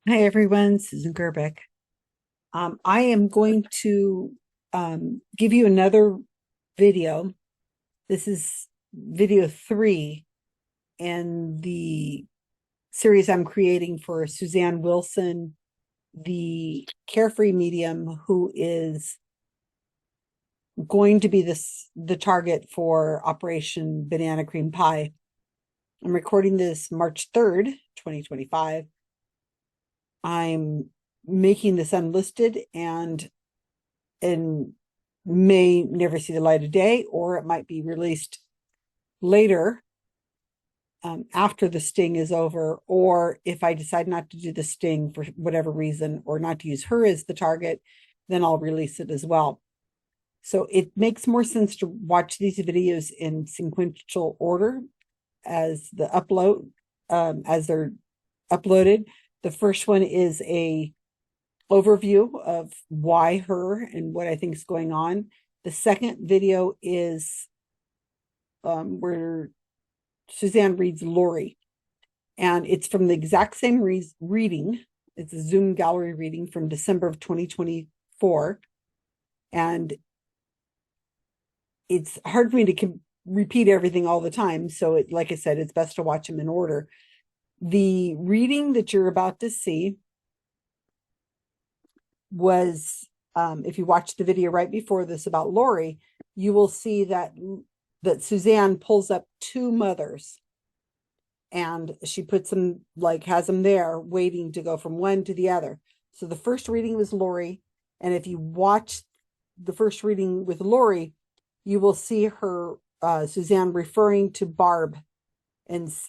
Hi everyone, Susan Gerbeck. I am going to give you another video. This is video 3 in the series I'm creating for Susanne Wilson, the carefree medium who is going to be the target for Operation Banana Cream Pie. I'm recording this March 3rd, 2025. I'm making this unlisted and may never see the light of day, or it might be released later after the sting is over, or if I decide not to do the sting for whatever reason, or not to use her as the target, then I'll release it as well. So it makes more sense to watch these videos in sequential order as the upload, as they're uploaded. The first one is a overview of why her and what I think is going on. The second video is where Susanne reads Lori, and it's from the exact same reading. It's a Zoom gallery reading from December of 2024, and it's hard for me to repeat everything all the time. So, like I said, it's best to watch them in order. The reading that you're about to see was, if you watch the video right before this about Lori, you will see that Susanne pulls up two mothers, and she puts them, like, has them there waiting to go from one to the other. So the first reading was Lori, and if you watch the first reading with Lori, you will see her, Susanne, referring to Barb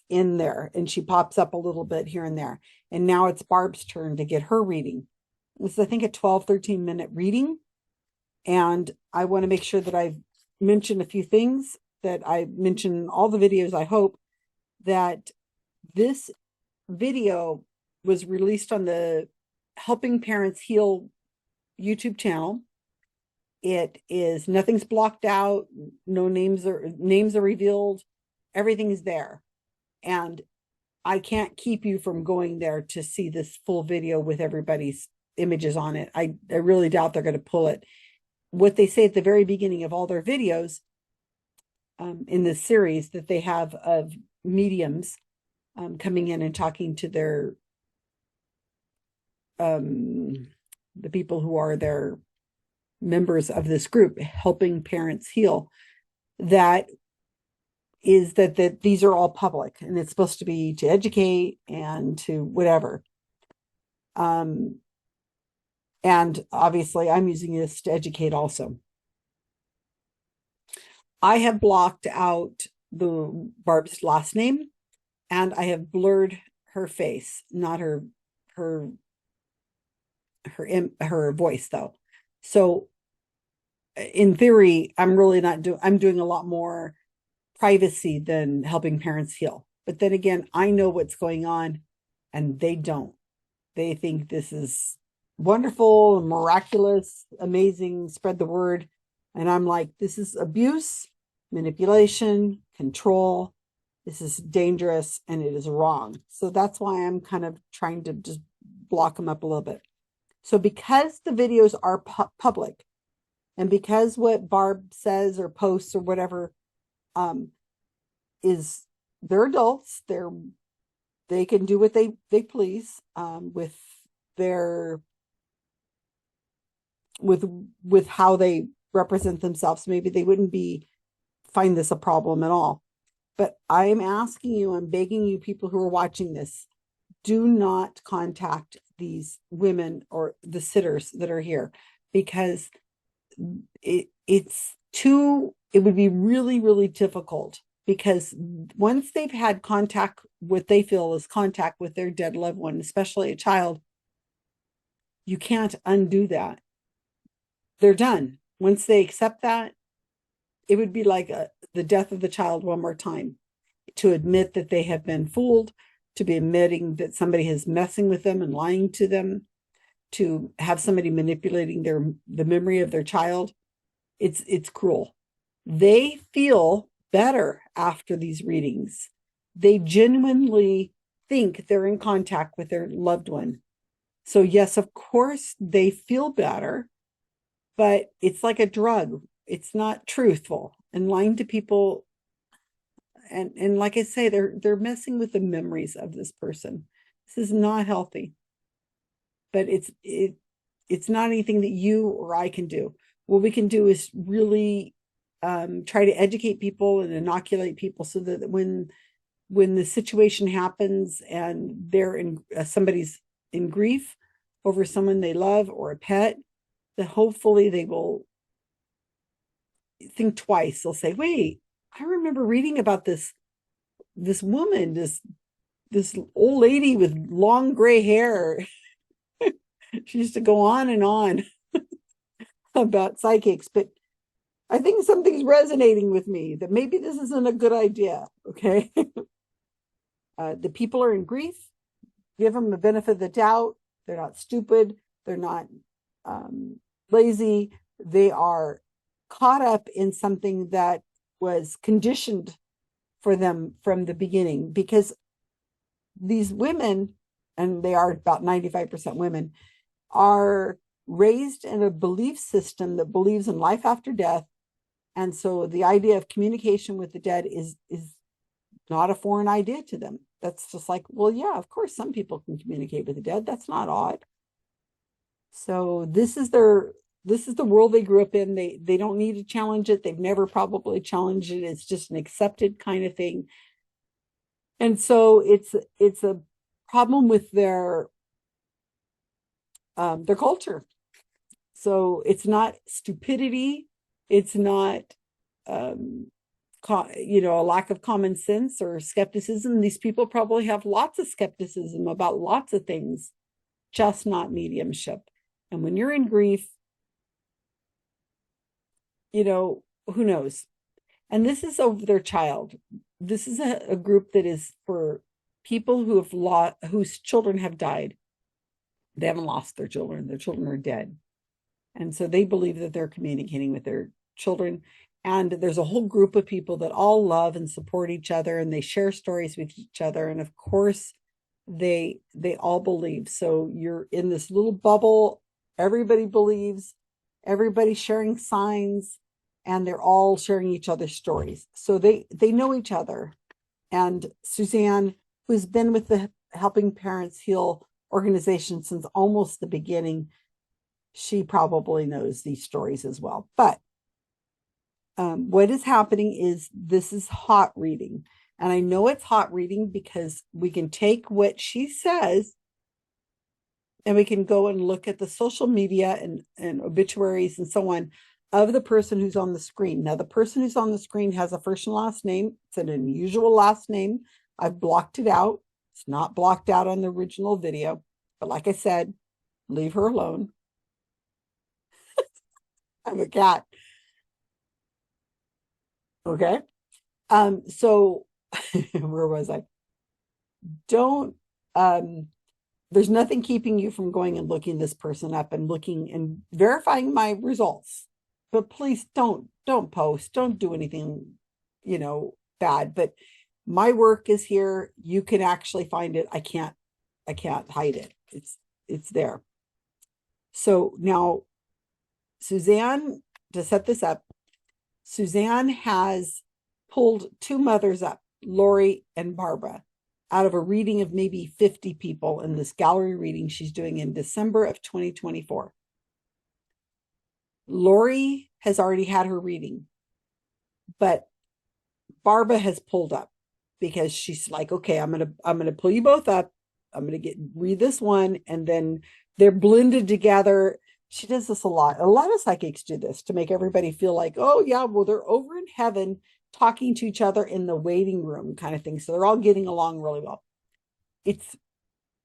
in there, and she pops up a little bit here and there. And now it's Barb's turn to get her reading. This is, I think, a 12-13 minute reading, and I want to make sure that I've mentioned a few things that I mentioned in all the videos. I hope that this video was released on the Helping Parents Heal YouTube channel. It is, nothing's blocked out, no names are revealed, everything's there. And I can't keep you from going there to see this full video with everybody's images on it. I really doubt they're going to pull it. What they say at the very beginning of all their videos in this series that they have of mediums coming in and talking to their the people who are their members of this group, Helping Parents Heal, that is that these are all public, and it's supposed to be to educate and to whatever. And obviously I'm using this to educate also. I have blocked out the Barb's last name, and I have blurred her face, not her voice though. So in theory, I'm really not doing, I'm doing a lot more privacy than Helping Parents Heal. But then again, I know what's going on and they don't. They think this is wonderful, miraculous, amazing, spread the word. And I'm like, this is abuse, manipulation, control. This is dangerous and it is wrong. So that's why I'm kind of trying to just block them up a little bit. So because the videos are public, and because what Barb says or posts or whatever is, they're adults, they can do what they please with their with how they represent themselves. Maybe they wouldn't find this a problem at all. But I am asking you, I'm begging you, people who are watching this, do not contact these women or the sitters that are here, because it would be really, really difficult, because once they've had contact, what they feel is contact with their dead loved one, especially a child, you can't undo that. They're done. Once they accept that, it would be like the death of the child one more time, to admit that they have been fooled, to be admitting that somebody is messing with them and lying to them, to have somebody manipulating the memory of their child. It's cruel. They feel better after these readings. They genuinely think they're in contact with their loved one. So yes, of course they feel better, but it's like a drug. It's not truthful. And lying to people, and like I say, they're messing with the memories of this person. This is not healthy. But it's not anything that you or I can do. What we can do is really try to educate people and inoculate people so that when the situation happens and they're in somebody's in grief over someone they love or a pet, that hopefully they will think twice. They'll say, "Wait, I remember reading about this woman, this old lady with long gray hair. She used to go on and on about psychics, but I think something's resonating with me that maybe this isn't a good idea." Okay. The people are in grief. Give them the benefit of the doubt. They're not stupid. They're not lazy. They are caught up in something that was conditioned for them from the beginning, because these women, and they are about 95% women, are raised in a belief system that believes in life after death. And so the idea of communication with the dead is not a foreign idea to them. That's just like, well, yeah, of course, some people can communicate with the dead. That's not odd. So this is the world they grew up in. They don't need to challenge it. They've never probably challenged it. It's just an accepted kind of thing. And so it's a problem with their culture. So it's not stupidity. It's not a lack of common sense or skepticism. These people probably have lots of skepticism about lots of things, just not mediumship. And when you're in grief, who knows? And this is over their child. This is a group that is for people who have lost, whose children have died. They haven't lost their children. Their children are dead. And so they believe that they're communicating with their children. And there's a whole group of people that all love and support each other, and they share stories with each other. And of course, they all believe. So you're in this little bubble. Everybody believes, everybody's sharing signs, and they're all sharing each other's stories. So they know each other. And Susanne, who's been with the Helping Parents Heal organization since almost the beginning, she probably knows these stories as well. But what is happening is this is hot reading. And I know it's hot reading because we can take what she says and we can go and look at the social media and obituaries and so on of the person who's on the screen. Now, the person who's on the screen has a first and last name. It's an unusual last name. I've blocked it out. It's not blocked out on the original video. But like I said, leave her alone. I'm a cat. Okay. So where was I? Don't there's nothing keeping you from going and looking this person up and looking and verifying my results. But please don't post, don't do anything, bad. But my work is here. You can actually find it. I can't hide it. It's there. So now, Susanne, to set this up, Susanne has pulled two mothers up, Lori and Barbara, out of a reading of maybe 50 people in this gallery reading she's doing in December of 2024. Lori has already had her reading, but Barbara has pulled up because she's like, okay, I'm gonna pull you both up. I'm gonna read this one, and then they're blended together. She does this a lot. A lot of psychics do this to make everybody feel like, oh yeah, well, they're over in heaven talking to each other in the waiting room kind of thing. So they're all getting along really well. It's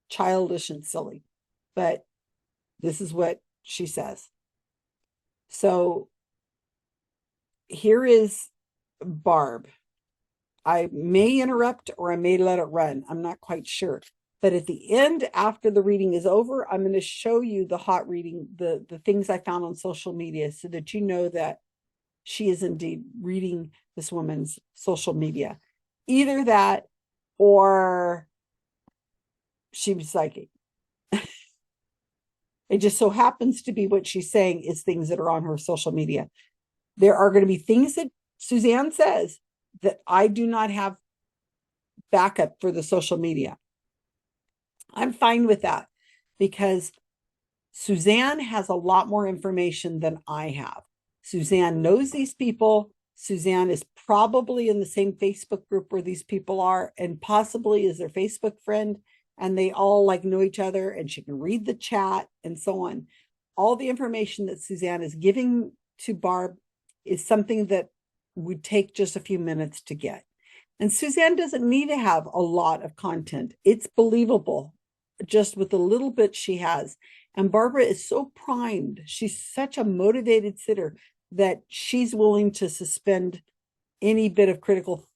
childish and silly, but this is what she says. So here is Barb. I may interrupt or I may let it run. I'm not quite sure. But at the end, after the reading is over, I'm going to show you the hot reading, the things I found on social media, so that you know that she is indeed reading this woman's social media. Either that or she was psychic. It just so happens to be what she's saying is things that are on her social media. There are going to be things that Susanne says that I do not have backup for the social media. I'm fine with that because Susanne has a lot more information than I have. Susanne knows these people. Susanne is probably in the same Facebook group where these people are, and possibly is their Facebook friend, and they all like know each other, and she can read the chat and so on. All the information that Susanne is giving to Barb is something that would take just a few minutes to get. And Susanne doesn't need to have a lot of content. It's believable just with the little bit she has. And Barbara is so primed. She's such a motivated sitter that she's willing to suspend any bit of critical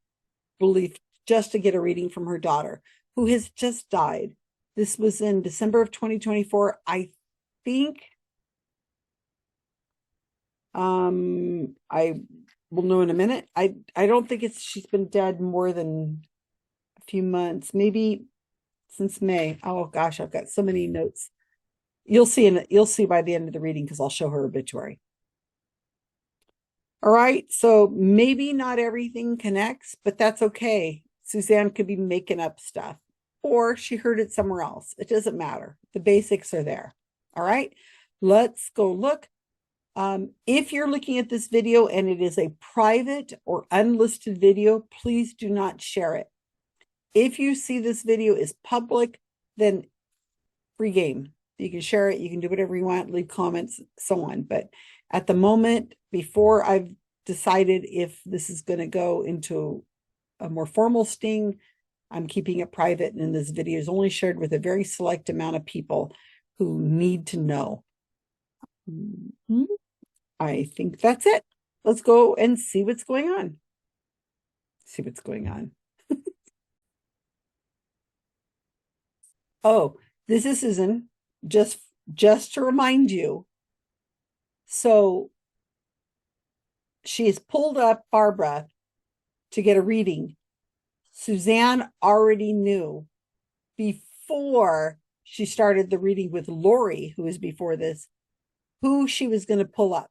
belief just to get a reading from her daughter, who has just died. This was in December of 2024. I think I will know in a minute. I don't think she's been dead more than a few months, maybe since May. Oh gosh, I've got so many notes. You'll see by the end of the reading because I'll show her obituary. All right, so maybe not everything connects, but that's okay. Susanne could be making up stuff, or she heard it somewhere else. It doesn't matter. The basics are there. All right, let's go look. If you're looking at this video and it is a private or unlisted video, please do not share it. If you see this video is public, then free game. You can share it, you can do whatever you want, leave comments, so on. But at the moment, before I've decided if this is going to go into a more formal sting, I'm keeping it private, and this video is only shared with a very select amount of people who need to know. I think that's it. Let's go and see what's going on. See what's going on. Oh, this is Susan. Just to remind you. So she has pulled up Barbara to get a reading. Susanne already knew before she started the reading with Lori, who was before this, who she was going to pull up.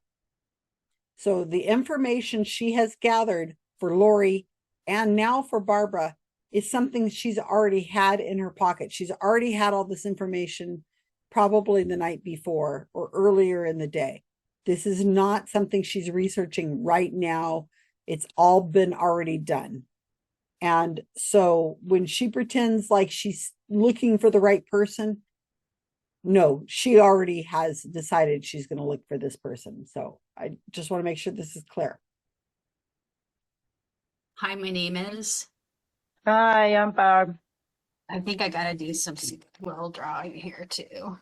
So the information she has gathered for Lori and now for Barbara is something she's already had in her pocket. She's already had all this information probably the night before or earlier in the day. This is not something she's researching right now. It's all been already done. And so when she pretends like she's looking for the right person, no, she already has decided she's going to look for this person. So I just want to make sure this is clear. Hi, my name is. Hi, I'm Barb. I think I gotta do some well drawing here too.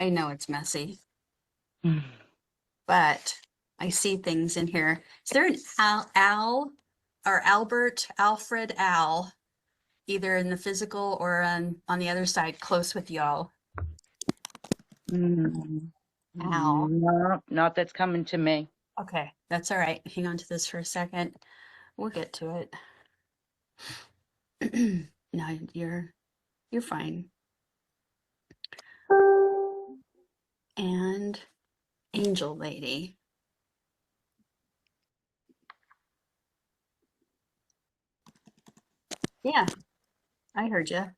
I know it's messy, but I see things in here. Is there an Al or Alfred Al, either in the physical or on the other side, close with y'all? Al. No, not that's coming to me. Okay, that's all right. Hang on to this for a second. We'll get to it. No, you're fine. And Angel Lady. Yeah, I heard you.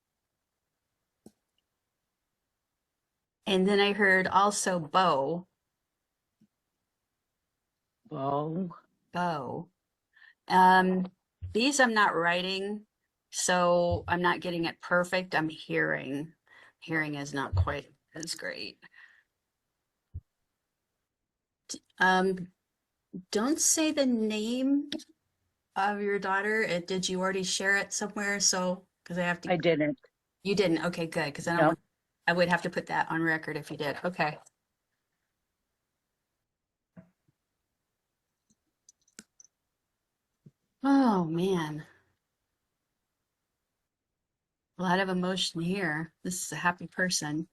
And then I heard also Bo. Whoa. Bo. These I'm not writing, so I'm not getting it perfect. I'm hearing. Hearing is not quite as great. Don't say the name of your daughter. Did you already share it somewhere? So, because I have to. I didn't. You didn't. Okay, good. Because I don't. No. I would have to put that on record if you did. Okay. Oh man. A lot of emotion here. This is a happy person.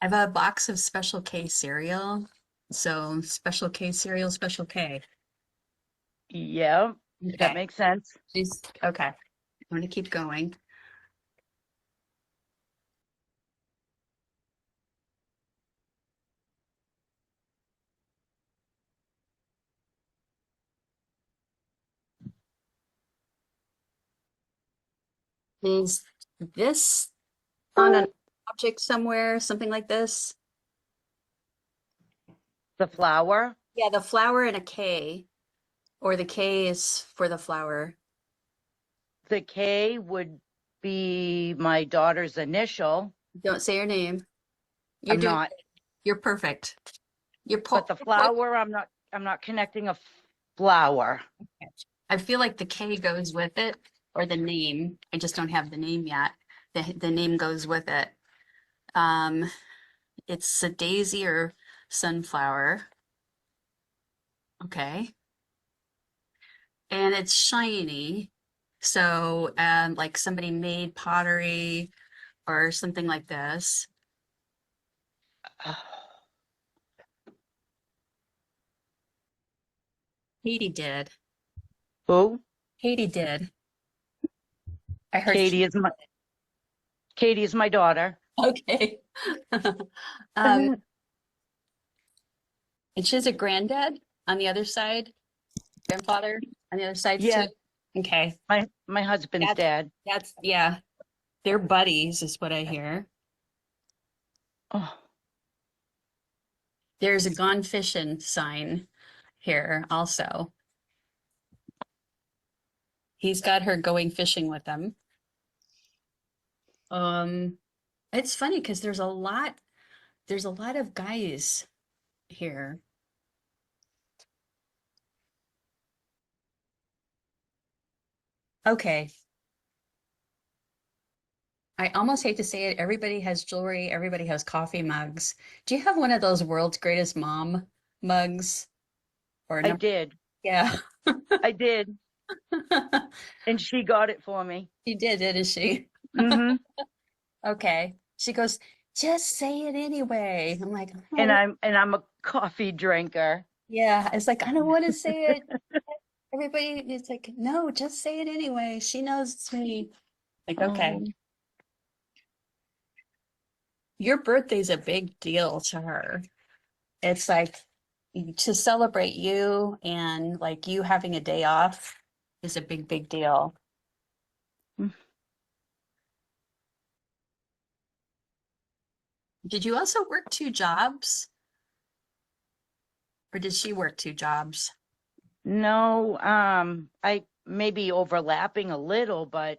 I have a box of Special K cereal. So Special K cereal, Special K. Yeah, that Okay. makes sense. She's okay. I'm going to keep going. Is this on an object somewhere, something like this? The flower, Yeah, the flower and a K, or the K is for the flower. the K would be my daughter's initial. Don't say your name. You're I'm doing, not, you're perfect. You're but the flower, I'm not connecting a flower. I feel like the K goes with it, or the name. I just don't have the name yet. The name goes with it. Um, it's a daisy or sunflower. Okay. And it's shiny. So, like somebody made pottery or something like this. Katie did. Who? Katie did. I heard Katie is my Katie is my daughter. okay. Um, and she has a granddad on the other side, grandfather on the other side Yeah, too. Okay. my husband's That's dad. that's yeah. They're buddies, is what I hear. Oh, There's a gone fishing sign here also. He's got her going fishing with them. Um, it's funny because there's a lot of guys here. Okay. I almost hate to say it. Everybody has jewelry, everybody has coffee mugs. Do you have one of those world's greatest mom mugs? Or I no? did. Yeah. I did. And she got it for me. She didn't she? Hmm. Okay. She goes, just say it anyway. I'm like, And oh, I'm a coffee drinker. yeah. It's like, I don't want to say it. Everybody is like, no, just say it anyway. She knows it's me. Like, okay. Um, Your birthday's a big deal to her. It's like to celebrate you and like you having a day off is a big, big deal. mm, Did you also work two jobs? Or did she work two jobs? no, I may be overlapping a little, but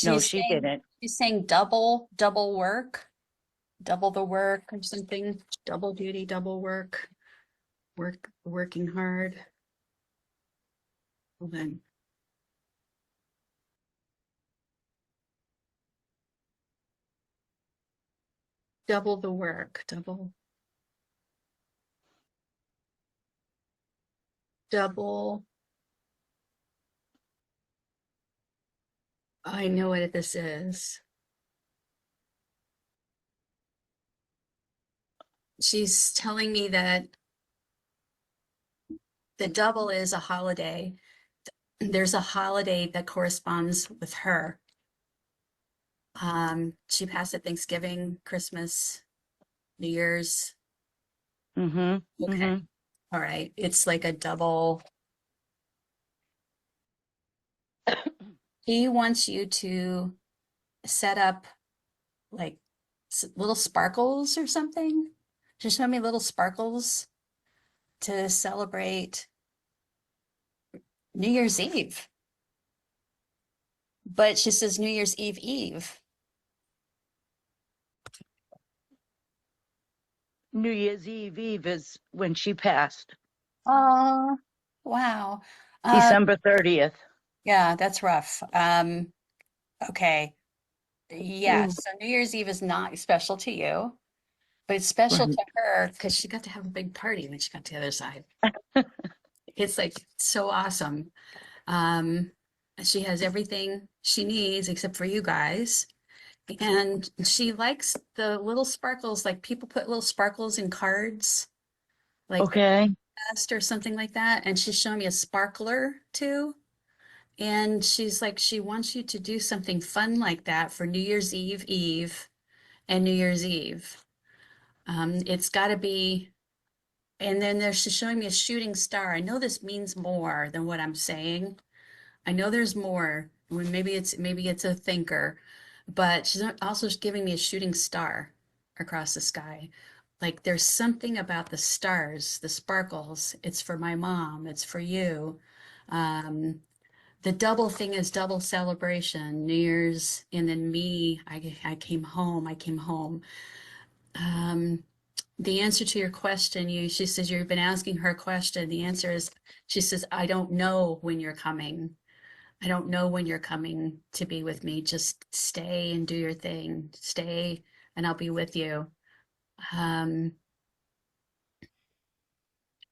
no, She's she saying didn't. she's saying double work, double the work or something, double duty, double working hard. Hold on. Double the work, double. I know what this is. She's telling me that the double is a holiday. There's a holiday that corresponds with her. She passed at Thanksgiving, Christmas, New Year's. Hmm. Okay. Hmm. All right. It's like a double. He wants you to set up like little sparkles or something. Just show me little sparkles to celebrate New Year's Eve. But she says New Year's Eve Eve. New Year's Eve is when she passed, Oh, wow. December 30th. Yeah, that's rough. Okay. Ooh, Yes. So New Year's Eve is not special to you, but it's special right. to her because she got to have a big party when she got to the other side. It's like so awesome. Um, she has everything she needs except for you guys. And she likes the little sparkles, like people put little sparkles in cards, like the Okay. best or something like that. And she's showing me a sparkler too. And she's like, she wants you to do something fun like that for New Year's Eve and New Year's Eve. It's got to be, and then she's showing me a shooting star. I know this means more than what I'm saying. I know there's more. When maybe it's a thinker, but she's also giving me a shooting star across the sky. Like there's something about the stars, the sparkles. It's for my mom. It's for you. Um, the double thing is double celebration, New Year's, and then me. I came home. I came home. Um, the answer to your question, she says you've been asking her a question. The answer is, she says, I don't know when you're coming. I don't know when you're coming to be with me. Just stay and do your thing. Stay and I'll be with you. Um,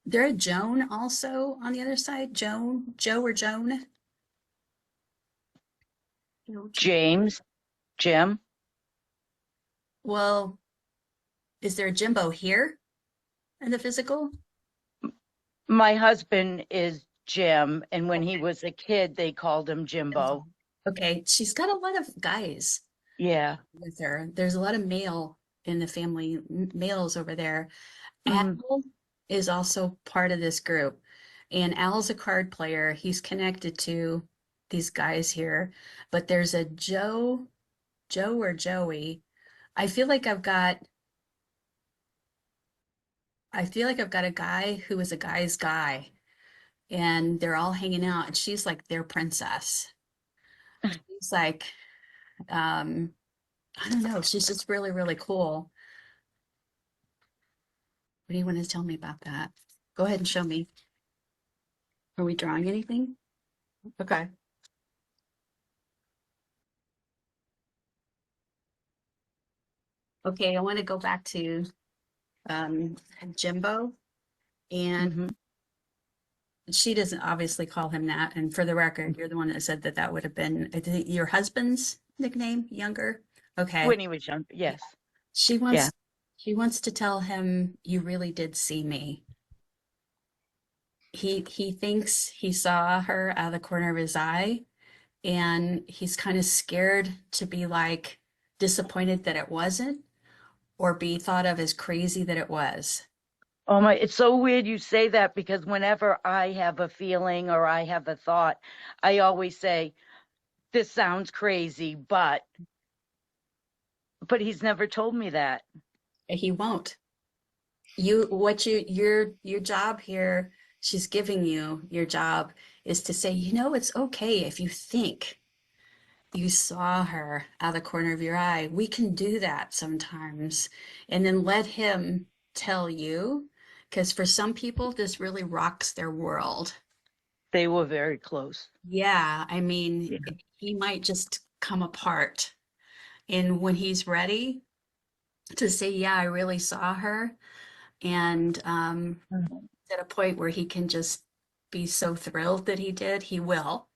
there a Joan also on the other side? Joe or Joan? James, Jim. Well, is there a Jimbo here in the physical? My husband is Jim, and when he was a kid, they called him Jimbo. Okay, she's got a lot of guys Yeah. with her. There's a lot of male in the family, males over there. Mhm. Al is also part of this group, and Al's a card player. He's connected to these guys here, but there's a Joe or Joey. I feel like I've got a guy who is a guy's guy, and they're all hanging out, and she's like their princess. She's like, um, I don't know, she's just really, really cool. What do you want to tell me about that? Go ahead and show me. Are we drawing anything? Okay. Okay, I want to go back to Jimbo, and Mhm. she doesn't obviously call him that. And for the record, you're the one that said that that would have been, I think, your husband's nickname, younger. Okay. When he was young. Yes. She Yeah. wants she wants to tell him you really did see me. He thinks he saw her out of the corner of his eye, and he's kind of scared to be like disappointed that it wasn't, or be thought of as crazy that it was. Oh my, it's so weird you say that because whenever I have a feeling or I have a thought, I always say, this sounds crazy, but he's never told me that. He won't. Your job here, she's giving you your job is to say, it's okay if you think you saw her out of the corner of your eye. We can do that sometimes. And then let him tell you, because for some people, this really rocks their world. They were very close. Yeah, I mean, Yeah. he might just come apart. And when he's ready to say, yeah, I really saw her, and Mhm. at a point where he can just be so thrilled that he did, he will.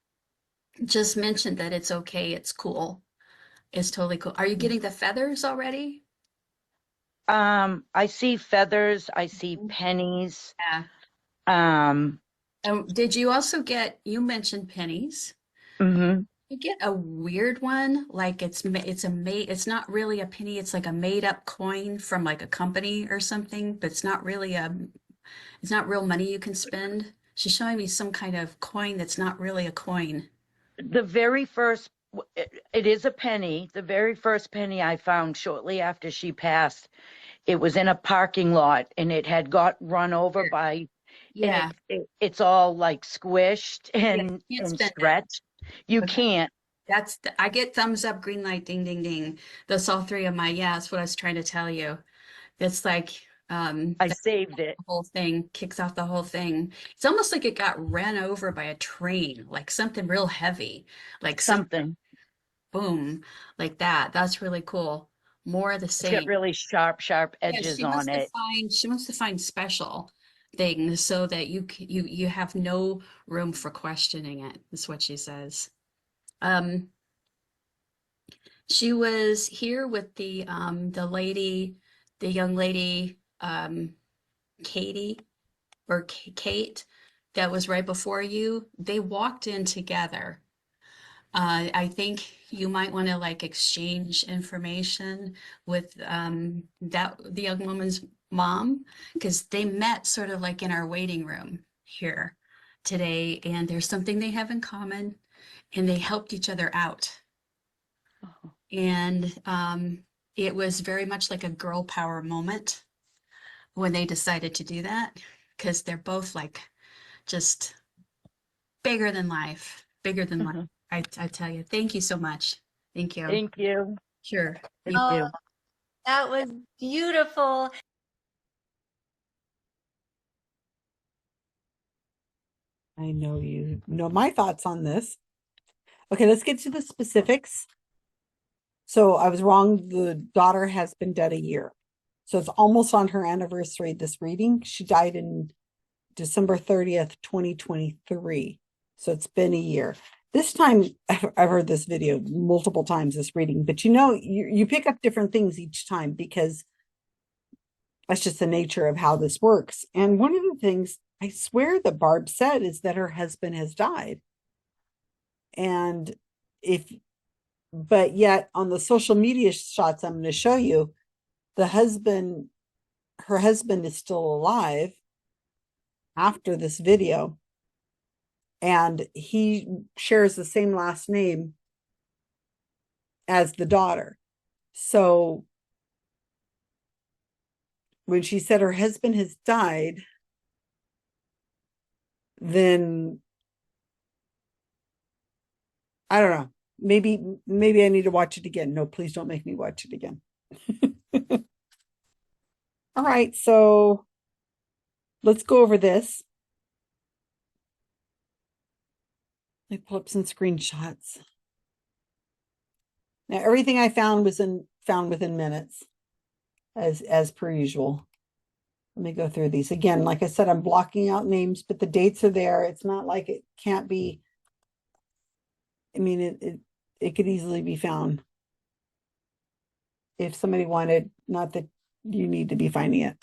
Just mention that it's okay, it's cool. It's totally cool. Are you getting the feathers already? I see feathers, I see Mhm. pennies. Yeah. Um, Did you also you mentioned pennies. mhm. You get a weird one, like it's not really a penny, it's like a made up coin from like a company or something, but it's not real money you can spend. She's showing me some kind of coin that's not really a coin. The very first, it is a penny. The very first penny I found shortly after she passed, it was in a parking lot and it had got run over by, and Yeah. it's all like squished Yeah, and you can't and spend it. stretched. You Okay. can't. I get thumbs up, green light, ding, ding, ding. That's all three of my, yeah, that's what I was trying to tell you. It's like, I the saved it. whole thing kicks off the whole thing. It's almost like it got ran over by a train, like something real heavy, like some Something. boom, like that. That's really cool. More of the It's got same. really sharp Yeah, edges on it. she wants to find special things so that you have no room for questioning it, is what she says. Um, She was here with the young lady, Katie or Kate, that was right before you. They walked in together. I think you might want to like exchange information with the young woman's mom, because they met sort of like in our waiting room here today, and there's something they have in common, and they helped each other out. Oh, And it was very much like a girl power moment when they decided to do that, because they're both like just bigger than life, bigger than life. I tell you, thank you so much. Thank you. thank you. Sure. Thank Oh, you. that was beautiful. I know you know my thoughts on this. Okay, let's get to the specifics. So I was wrong. The daughter has been dead a year. So it's almost on her anniversary, this reading. She died in December 30th, 2023. So it's been a year. This time, I've heard this video multiple times, this reading, but you pick up different things each time because that's just the nature of how this works. And one of the things I swear that Barb said is that her husband has died. And but yet on the social media shots I'm going to show you, her husband is still alive after this video. And he shares the same last name as the daughter. So when she said her husband has died, then I don't know. Maybe I need to watch it again. No, please don't make me watch it again. All right, so let's go over this. Let me pull up some screenshots. Now, everything I found was found within minutes, as per usual. Let me go through these again. Like I said, I'm blocking out names, but the dates are there. It's not like it can't be. I mean, it could easily be found if somebody wanted. Not that you need to be finding it.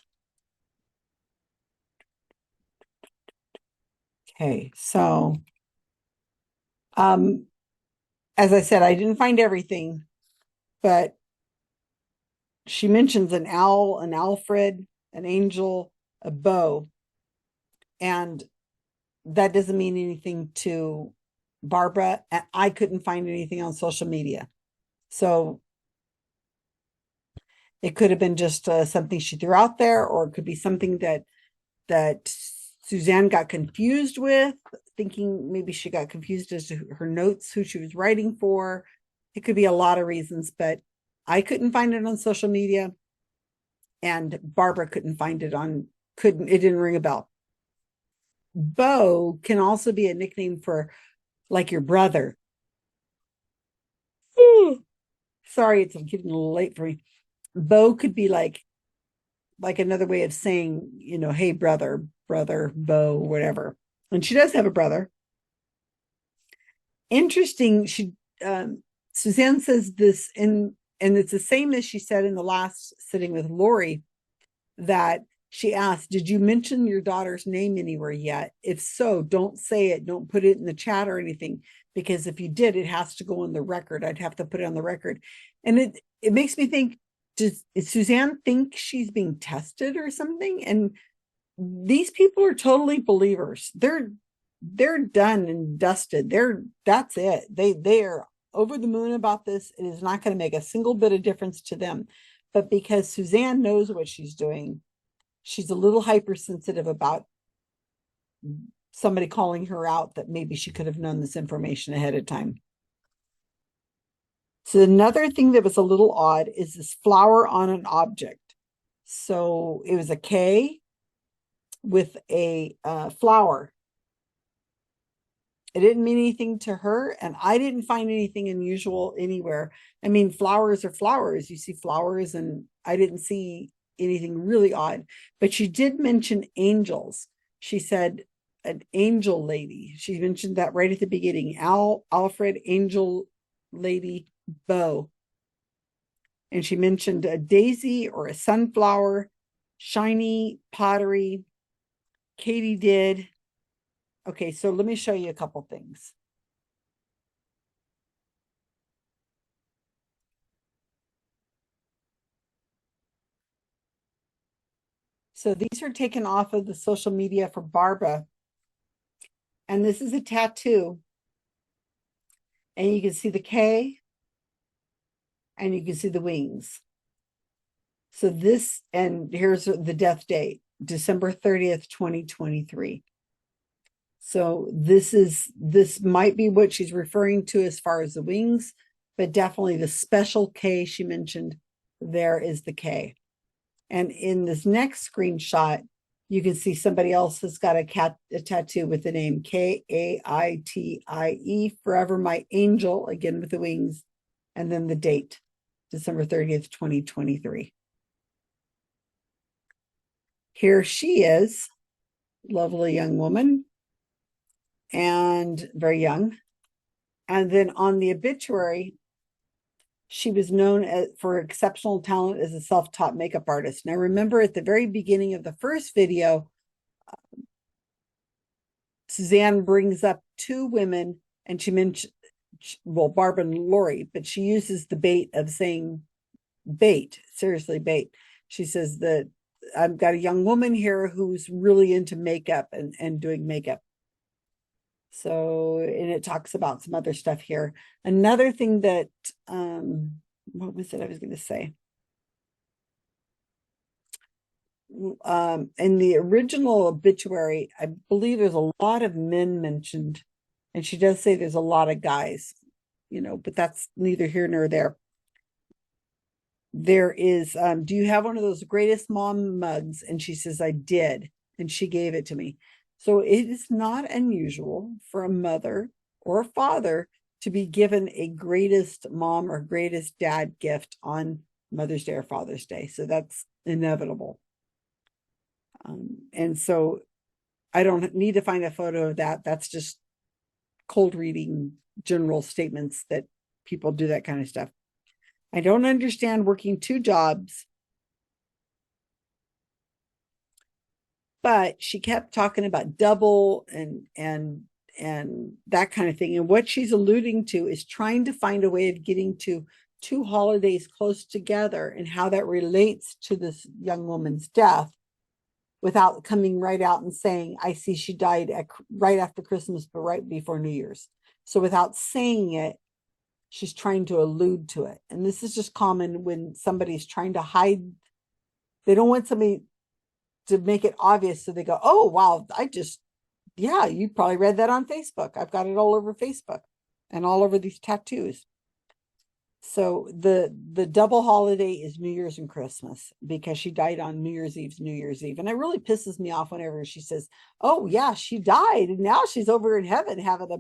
Okay, so as I said, I didn't find everything, but she mentions an owl, an Alfred, an angel, a bow, and that doesn't mean anything to Barbara. And I couldn't find anything on social media, so it could have been just something she threw out there, or it could be something that Susanne got confused with, thinking maybe she got confused as to her notes, who she was writing for. It could be a lot of reasons, but I couldn't find it on social media, and Barbara couldn't find it it didn't ring a bell. Bo can also be a nickname for like your brother. Sorry, it's getting a little late for me. Bo could be like another way of saying, hey, brother, Bo, whatever. And she does have a brother. Interesting. Susanne says this and it's the same as she said in the last sitting with Lori, that she asked, did you mention your daughter's name anywhere yet? If so, don't say it. Don't put it in the chat or anything, because if you did, it has to go on the record. I'd have to put it on the record. And it makes me think, does Susanne think she's being tested or something? And these people are totally believers. They're done and dusted. That's it. They are over the moon about this. It is not going to make a single bit of difference to them. But because Susanne knows what she's doing, she's a little hypersensitive about somebody calling her out that maybe she could have known this information ahead of time. So another thing that was a little odd is this flower on an object. So it was a K with a flower. It didn't mean anything to her, and I didn't find anything unusual anywhere. I mean, flowers are flowers. You see flowers, and I didn't see anything really odd. But she did mention angels. She said an angel lady. She mentioned that right at the beginning. Alfred, angel lady, Bo. And she mentioned a daisy or a sunflower, shiny pottery. Katie did. Okay, so let me show you a couple things. So these are taken off of the social media for Barbara. And this is a tattoo. And you can see the K and you can see the wings. So this, and here's the death date, December 30th, 2023. So this might be what she's referring to as far as the wings, but definitely the special K she mentioned there is the K. And in this next screenshot, you can see somebody else has got a tattoo with the name K-A-I-T-I-E, Forever My Angel, again with the wings, and then the date, December 30th, 2023. Here she is, lovely young woman, and very young. And then on the obituary, she was known for exceptional talent as a self-taught makeup artist. Now, remember at the very beginning of the first video, Susanne brings up two women, and she mentioned, well, Barb and Lori, but she uses the bait of saying bait, seriously, bait. She says that I've got a young woman here who's really into makeup and doing makeup. So, and it talks about some other stuff here. Another thing that, what was it I was going to say? In the original obituary, I believe there's a lot of men mentioned, and she does say there's a lot of guys, you know, but that's neither here nor there. There is, do you have one of those greatest mom mugs? And she says, I did. And she gave it to me. So it is not unusual for a mother or a father to be given a greatest mom or greatest dad gift on Mother's Day or Father's Day. So that's inevitable. And so I don't need to find a photo of that. That's just cold reading general statements that people do that kind of stuff. I don't understand working two jobs. But she kept talking about double and that kind of thing. And what she's alluding to is trying to find a way of getting to two holidays close together and how that relates to this young woman's death without coming right out and saying, I see she died right after Christmas, but right before New Year's. So without saying it, she's trying to allude to it. And this is just common when somebody's trying to hide. They don't want somebody to make it obvious. So they go, oh, wow, yeah, you probably read that on Facebook. I've got it all over Facebook and all over these tattoos. So the double holiday is New Year's and Christmas because she died on New Year's Eve. And it really pisses me off whenever she says, oh yeah, she died and now she's over in heaven having a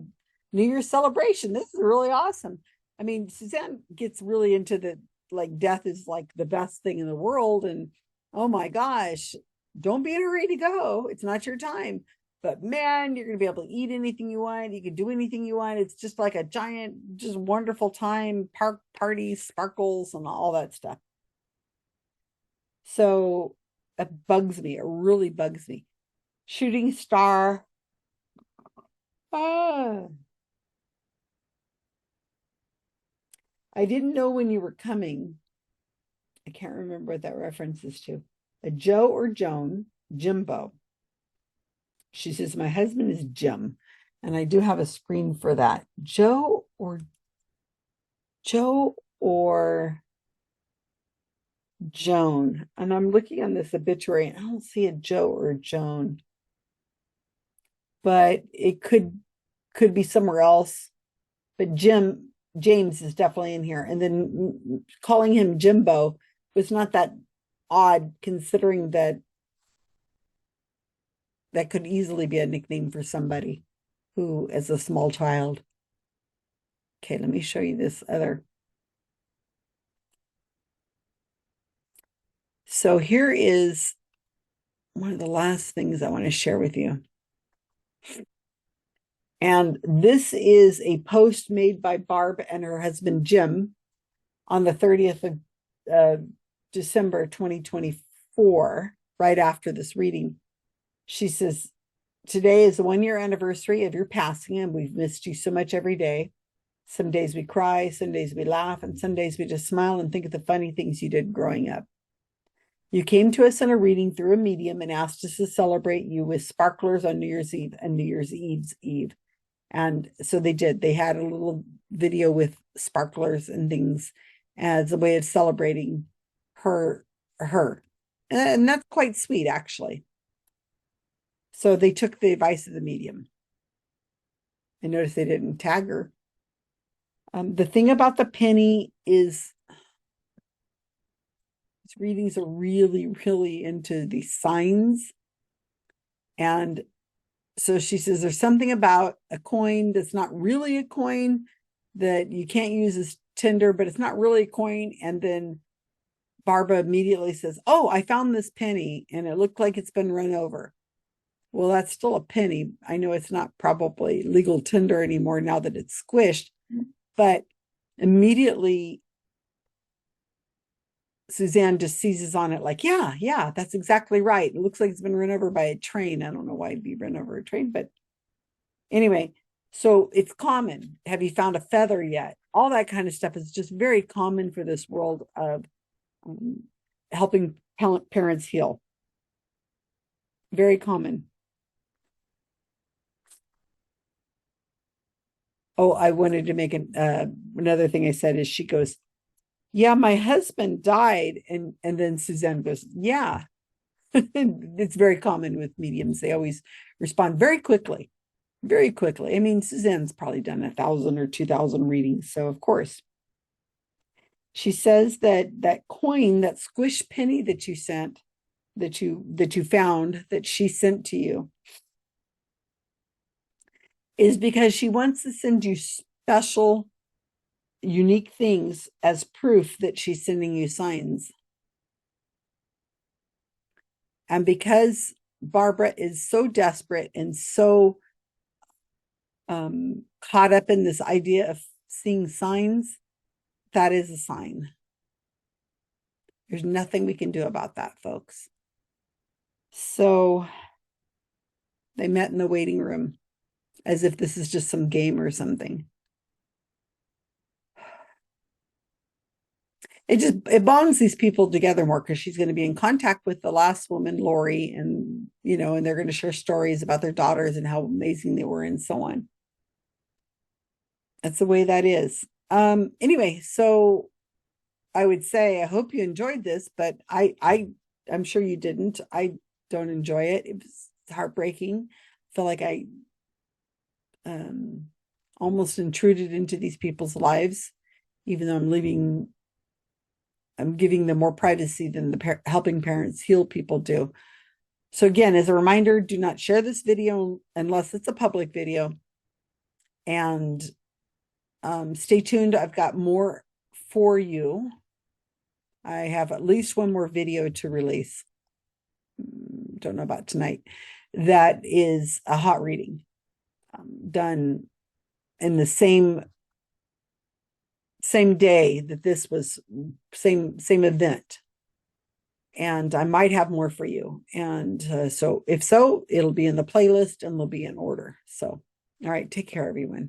New Year's celebration. This is really awesome. I mean, Susanne gets really into the, like, death is like the best thing in the world. And oh my gosh, don't be in a hurry to go. It's not your time. But man, you're going to be able to eat anything you want. You can do anything you want. It's just like a giant, just wonderful time, parties, sparkles, and all that stuff. So it bugs me. It really bugs me. Shooting star. I didn't know when you were coming. I can't remember what that reference is to. A Joe or Joan, Jimbo. She says, my husband is Jim. And I do have a screen for that. Joe or Joan. And I'm looking on this obituary and I don't see a Joe or Joan. But it could be somewhere else. But James is definitely in here. And then calling him Jimbo was not that odd, considering that could easily be a nickname for somebody who is a small child. Okay, let me show you this other. So here is one of the last things I want to share with you. And this is a post made by Barb and her husband, Jim, on the 30th of December 2024, right after this reading. She says, today is the 1 year anniversary of your passing, and we've missed you so much every day. Some days we cry, some days we laugh, and some days we just smile and think of the funny things you did growing up. You came to us in a reading through a medium and asked us to celebrate you with sparklers on New Year's Eve and New Year's Eve's Eve. And so they did. They had a little video with sparklers and things as a way of celebrating her. And that's quite sweet, actually. So they took the advice of the medium. I noticed they didn't tag her. The thing about the penny is these readings are really, really into these signs. And so she says there's something about a coin that's not really a coin, that you can't use as tinder, but it's not really a coin. And then Barbara immediately says, oh, I found this penny and it looked like it's been run over. Well, that's still a penny. I know it's not probably legal tinder anymore now that it's squished, but immediately Susanne just seizes on it like, yeah, that's exactly right. It looks like it's been run over by a train. I don't know why it'd be run over a train, but anyway, so it's common. Have you found a feather yet? All that kind of stuff is just very common for this world of helping parents heal. Very common. Oh, I wanted to make another thing I said is she goes, yeah, my husband died. And then Susanne goes, yeah. It's very common with mediums. They always respond very quickly, very quickly. I mean, Suzanne's probably done 1,000 or 2,000 readings. So of course, she says that coin, that squish penny that you sent, that you found, that she sent to you, is because she wants to send you special, unique things as proof that she's sending you signs. And because Barbara is so desperate and so caught up in this idea of seeing signs, that is a sign. There's nothing we can do about that, folks. So they met in the waiting room as if this is just some game or something. It bonds these people together more because she's going to be in contact with the last woman, Lori, and and they're going to share stories about their daughters and how amazing they were and so on. That's the way that is. Anyway, so I would say I hope you enjoyed this, but I'm sure you didn't. I don't enjoy it. It was heartbreaking. I feel like I almost intruded into these people's lives, even though I'm giving them more privacy than the helping parents heal people do. So again, as a reminder, do not share this video unless it's a public video. And stay tuned. I've got more for you. I have at least one more video to release. Don't know about tonight. That is a hot reading done in the same day that this was, same event. And I might have more for you. And so if so, it'll be in the playlist and they'll be in order. So, all right, take care, everyone.